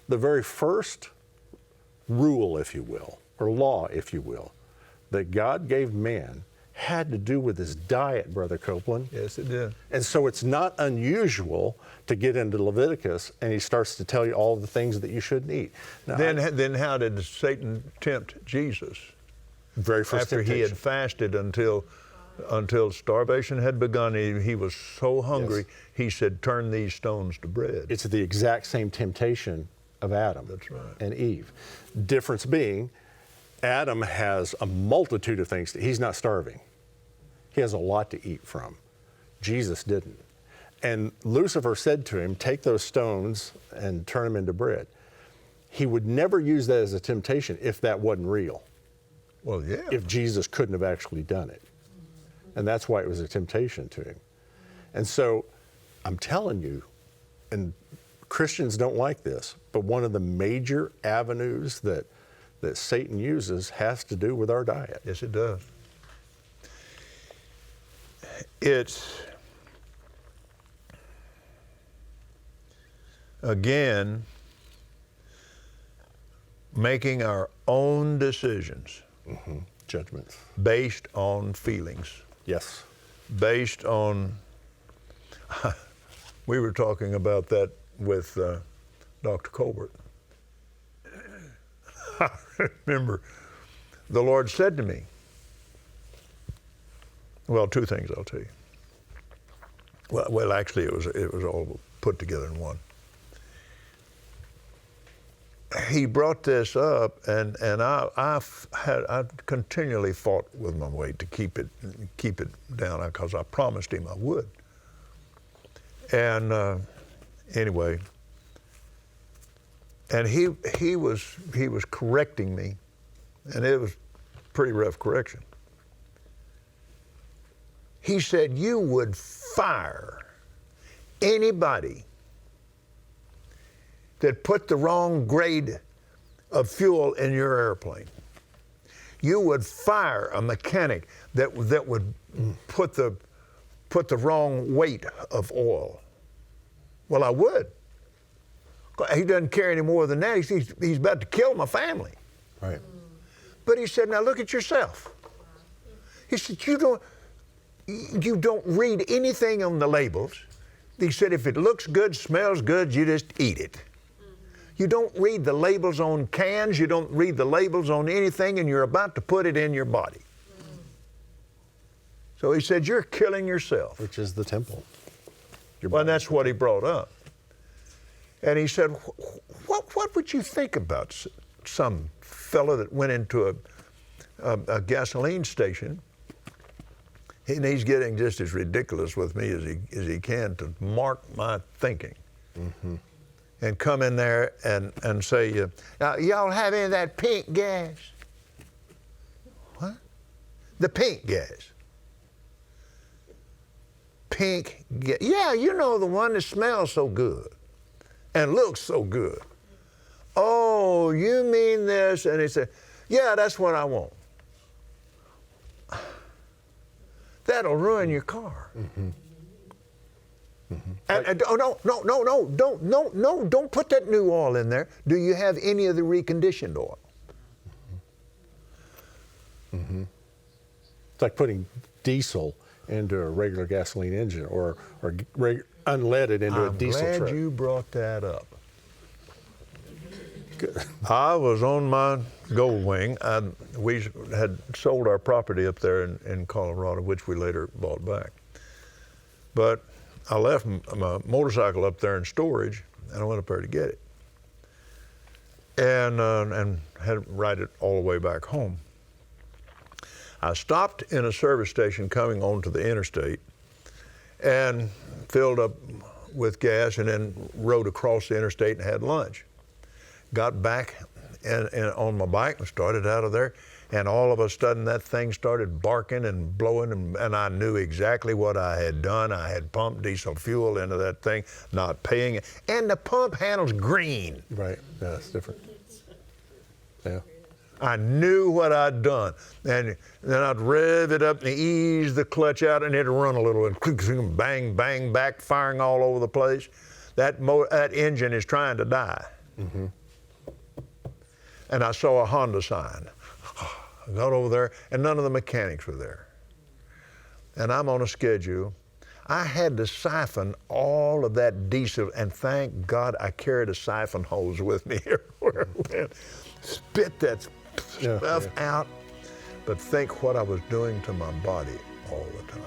The very first rule, if you will, or law, if you will, that God gave man had to do with his diet, Brother Copeland. Yes, it did. And so it's not unusual to get into Leviticus and he starts to tell you all the things that you shouldn't eat. Now, Then how did Satan tempt Jesus? Very first After temptation. he had fasted until starvation had begun, he was so hungry, Yes. he said, turn these stones to bread. It's the exact same temptation of Adam That's right. and Eve. Difference being, Adam has a multitude of things. He's not starving. He has a lot to eat from. Jesus didn't. And Lucifer said to him, take those stones and turn them into bread. He would never use that as a temptation if that wasn't real. Well, yeah. If Jesus couldn't have actually done it. And that's why it was a temptation to him. And so I'm telling you, and Christians don't like this, but one of the major avenues that Satan uses has to do with our diet. Yes, it does. It's, again, making our own decisions. Mm-hmm. Judgments. Based on feelings. Yes. Based on, we were talking about that with Dr. Colbert. I remember the Lord said to me, well, two things I'll tell you. Well, actually, it was all put together in one. He brought this up, and I continually fought with my weight to keep it down because I promised him I would. And anyway, and he was correcting me, and it was pretty rough correction. He said, you would fire anybody that put the wrong grade of fuel in your airplane. You would fire a mechanic that would put the wrong weight of oil. Well, I would. He doesn't care any more than that. He's about to kill my family. Right. But he said, now look at yourself. He said, you don't read anything on the labels. He said, if it looks good, smells good, you just eat it. You don't read the labels on cans, you don't read the labels on anything, and you're about to put it in your body. So he said, you're killing yourself. Which is the temple. Well, and that's what he brought up. And he said, what would you think about some fellow that went into a gasoline station, and he's getting just as ridiculous with me as he can to mark my thinking. Mm-hmm. And come in there and say, now, y'all have any of that pink gas? What? The pink gas. Pink gas. Yeah, you know, the one that smells so good and looks so good. Oh, you mean this? And he said, yeah, that's what I want. That'll ruin your car. Mm-hmm. Mm-hmm. And don't put that new oil in there. Do you have any of the reconditioned oil? Mm-hmm. Mm-hmm. It's like putting diesel into a regular gasoline engine or unleaded into a diesel truck. I'm glad you brought that up. Good. I was on my gold wing. We had sold our property up there in Colorado, which we later bought back. But I left my motorcycle up there in storage, and I went up there to get it, and had to ride it all the way back home. I stopped in a service station coming onto the interstate, and filled up with gas, and then rode across the interstate and had lunch. Got back and on my bike and started out of there. And all of a sudden, that thing started barking and blowing, and I knew exactly what I had done. I had pumped diesel fuel into that thing, not paying it. And the pump handle's green. Right, yeah, that's different. Yeah. I knew what I'd done. And then I'd rev it up and ease the clutch out, and it'd run a little, and bang, bang, backfiring all over the place. That engine is trying to die. And I saw a Honda sign. I got over there, and none of the mechanics were there. And I'm on a schedule. I had to siphon all of that diesel, and thank God I carried a siphon hose with me everywhere I went. Spit that stuff out, but think what I was doing to my body all the time.